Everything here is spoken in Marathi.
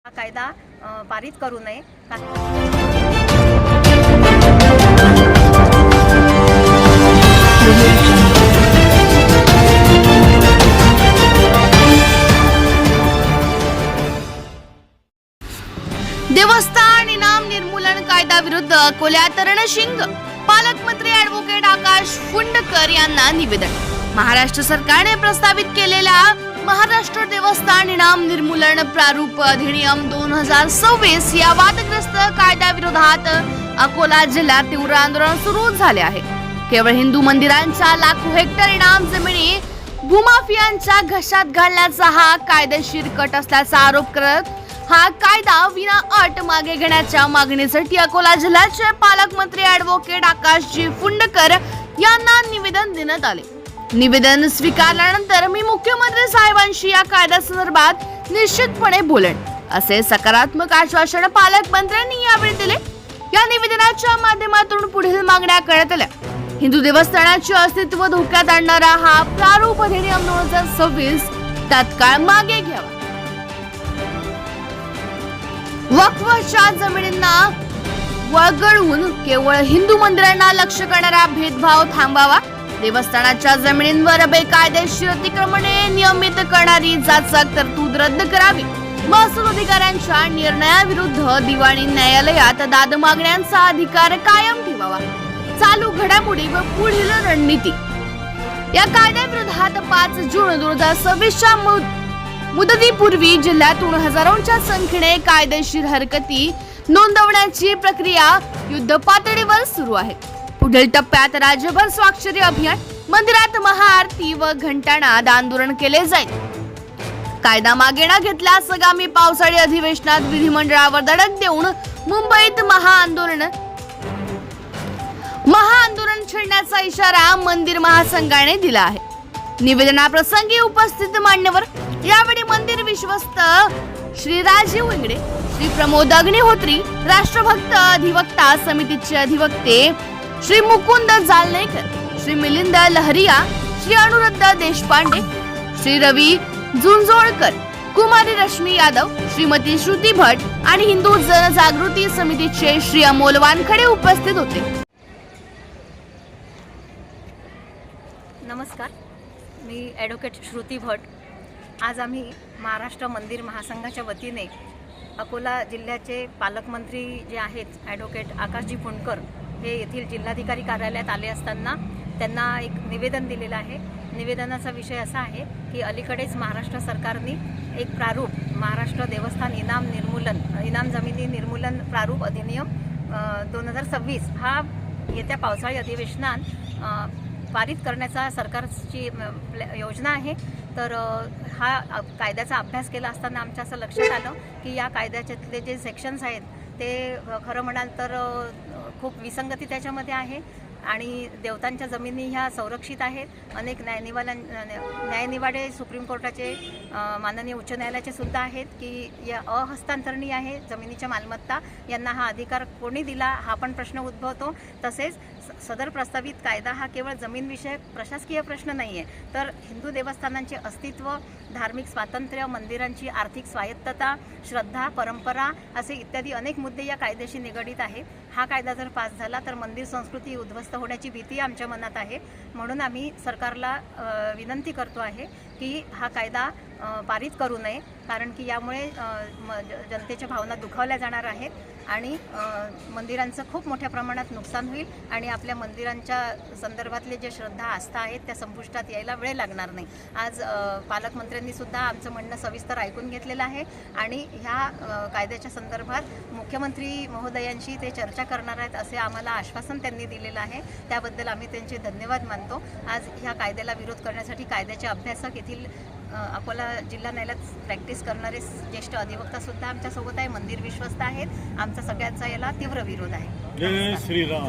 कायदा पारित करू नये। देवस्थान इनाम निर्मूलन कायदा विरुद्ध अकोल्यात रणशिंग। पालकमंत्री ॲडव्होकेट आकाश फुंडकर यांना निवेदन। महाराष्ट्र सरकारने प्रस्तावित केलेल्या महाराष्ट्र देवस्थान इनाम निर्मूलन प्रारूप अधिनियम 2026 या वादग्रस्त कायद्याविरोधात अकोला जिल्ह्यात तीव्र आंदोलन सुरू झाले आहे। केवळ हिंदू मंदिरांच्या लाखो हेक्टर इनाम जमिनी भूमाफियांच्या घशात घालण्याचा हा कायदेशीर कट असल्याचा आरोप करत हा कायदा विना अट मागे घेण्याच्या मागणीसाठी अकोला जिल्ह्याचे पालकमंत्री ॲडव्होकेट आकाशजी फुंडकर यांना निवेदन देण्यात आले। निवेदन स्वीकारल्यानंतर मी मुख्यमंत्री साहेबांशी या कायद्यासंदर्भात निश्चितपणे बोलेन असे सकारात्मक आश्वासन पालकमंत्र्यांनी यावेळी दिले। या निवेदनाच्या माध्यमातून पुढील मागण्या करण्यात आल्या। हिंदू देवस्थानाचे अस्तित्व धोक्यात आणणारा हा प्रारूप अधिनियम 2026 तात्काळ मागे घ्यावा। वक्फच्या जमिनींना वगळून केवळ हिंदू मंदिरांना लक्ष्य करणारा भेदभाव थांबावा। देवस्थानाच्या जमिनींवर बेकायदेशीर अतिक्रमणे नियमित करणारी जाचक तरतूद रद्द करावी। महसूल अधिकाऱ्यांच्या निर्णयाविरुद्ध दिवाणी न्यायालयात दाद मागण्यांचा अधिकार कायम ठेवावा। चालू घडामोडी व पुढील रणनीती। या कायद्याविरोधात 5 जून 2026च्या मुदतीपूर्वी जिल्ह्यातून हजारोंच्या संख्येने कायदेशीर हरकती नोंदवण्याची प्रक्रिया युद्ध पातळीवर सुरू आहे। पुढील टप्प्यात राज्यभर स्वाक्षरी अभियान, मंदिरात महाआरती व घंटानाद आंदोलन केले जाईल। कायदा मागे न घेतल्यास आगामी पावसाळी अधिवेशनात विधिमंडळावर धडक देऊन मुंबईत महाआंदोलन छेडण्याचा इशारा मंदिर महासंघाने दिला आहे। निवेदनाप्रसंगी उपस्थित मान्यवर यावेळी मंदिर विश्वस्त श्री राजीव इंगडे, श्री प्रमोद अग्निहोत्री, राष्ट्रभक्त अधिवक्ता समितीचे अधिवक्ते श्री मुकुंद जालनेकर, श्री मिलिंद लहरिया, श्री अनुरुद्ध देशपांडे, श्री रवी झुंझोळकर, कुमारी रश्मी यादव, श्रीमती श्रुती भट आणि हिंदू जनजागृती समितीचे श्री अमोल वानखडे उपस्थित होते। नमस्कार, मी ॲडव्होकेट श्रुती भट। आज आम्ही महाराष्ट्र मंदिर महासंघाच्या वतीने अकोला जिल्ह्याचे पालकमंत्री जे आहेत ॲडव्होकेट आकाशजी फुंडकर हे येथील जिल्हाधिकारी कार्यालयात आले असताना त्यांना एक निवेदन दिलेलं आहे। निवेदनाचा विषय असा आहे की अलीकडेच महाराष्ट्र सरकारने एक प्रारूप महाराष्ट्र देवस्थान इनाम जमिनी निर्मूलन प्रारूप अधिनियम 2026 हा येत्या पावसाळी अधिवेशनात पारित करण्याचा सरकारची योजना आहे। तर हा कायद्याचा अभ्यास केला असताना आमच्या असं लक्षात आलं की या कायद्याच्यातले जे सेक्शन्स आहेत ते खरं म्हणाल तर खूप विसंगती त्याच्यामध्ये आहे आणि देवतांच्या जमिनी ह्या संरक्षित आहेत। अनेक न्यायनिवाडे सुप्रीम कोर्टाचे माननीय उच्च न्यायालयाचे सुद्धा आहेत की या अहस्तांतरणी आहे जमिनीच्या मालमत्ता, यांना हा अधिकार कोणी दिला हा पण प्रश्न उद्भवतो। तसेच सदर प्रस्तावित कायदा हा केवळ जमीनविषयक प्रशासकीय प्रश्न नाही आहे, तर हिंदू देवस्थानांचे अस्तित्व, धार्मिक स्वातंत्र्य, मंदिरांची आर्थिक स्वायत्तता, श्रद्धा, परंपरा असे इत्यादी अनेक मुद्दे या कायद्याशी निगडीत आहेत। हा कायदा जर पास झाला तर मंदिर संस्कृती उद्ध्वस्त होण्याची भीती आमच्या मनात आहे। म्हणून आम्ही सरकारला विनंती करतो आहे की हा कायदा पारित करू नये, कारण की यामुळे जनतेच्या भावना दुखावल्या जाणार आहेत आणि मंदिरांचं खूप मोठ्या प्रमाणात नुकसान होईल आणि आपल्या मंदिरांच्या संदर्भातले जे श्रद्धा आस्था आहेत त्या संपुष्टात यायला वेळ लागणार नाही। आज पालकमंत्र्यांनी सुद्धा आमचं म्हणणं सविस्तर ऐकून घेतलेलं आहे आणि ह्या कायद्याच्या संदर्भात मुख्यमंत्री महोदयांशी ते चर्चा करणार आहेत असे आम्हाला आश्वासन त्यांनी दिलेलं आहे। त्याबद्दल आम्ही त्यांचे धन्यवाद मानतो। आज ह्या कायद्याला विरोध करण्यासाठी कायद्याचे अभ्यासक येथील अकोला जिल्हा न्यायालयात प्रॅक्टिस करणारे ज्येष्ठ अधिवक्ता सुद्धा आमच्यासोबत आहे, मंदिर विश्वस्त आहेत। आमचा सगळ्यांचा याला तीव्र विरोध आहे। जय श्रीराम।